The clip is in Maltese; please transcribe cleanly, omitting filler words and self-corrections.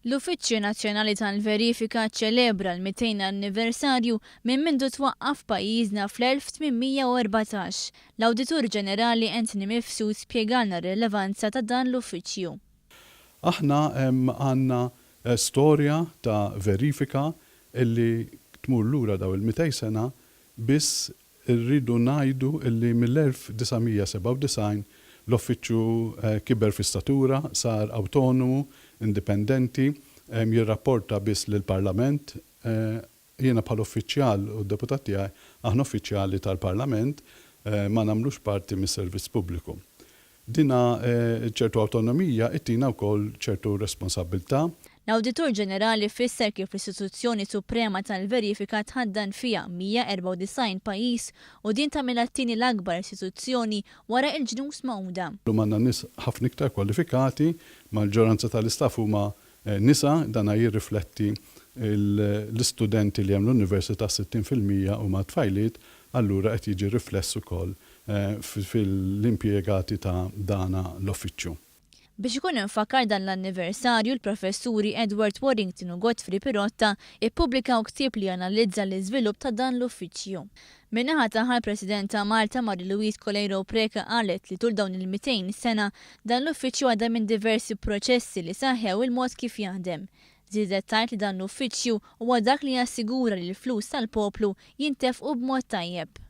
L-Uffiċċju Nazzjonali tal-Verifika ċċelebra l-200 anniversarju minn mindu twaqqaf pajjiżna fl-1814. L-Awditur Ġenerali spjegalna r-rilevanza ta' dan l-uffiċċju. Aħna għandna storja ta' verifika illi tmur lura daw il-200 sena biss irridu ngħidu illi mill-1997 l-uffiċċju kiber fi statura, sar autonomu, indipendenti, jirrapporta biss lill-Parlament. Jiena bħal uffiċjal u d-deputat tiegħi aħna uffiċjali tal-Parlament ma nagħmlux parti mis-servizz pubbliku. Dina ċertu awtonomija ittina wkoll ċertu responsabilità. L-Awditur Ġenerali fisser kif l-Istituzzjoni Suprema tal-Verifika tħaddan fija 194 pajjiż u din tagħmilha t-tieni l-akbar istituzzjoni wara l-ġnus Magħquda. Għandna nies ħafna iktar kwalifikati, mal-ġoranza tal-istaff huma nisa, dana jirrifletti l-istudenti li hemm l-Università 60% huma tfajliet, allura qed jiġi rifless ukoll fil-impjegati ta' dana l-uffiċċju. Biex ikun infakkar dan l-anniversarju, l-professuri Edward Warrington u Godfrey Pirotta ippubblikaw ktieb li analizza l-iżvilupp ta' dan l-uffiċċju. Min-naħa tagħha l-President ta' Malta Marie-Louise Colero Preka qalet li tul dawn il-200 sena dan l-uffiċċju għadha minn diversi proċessi li saħħew il-mod kif jaħdem. Żiedet tgħid li dan l-uffiċċju huwa dak li jassigura li l-flus tal-poplu jintefqu b'mod tajjeb.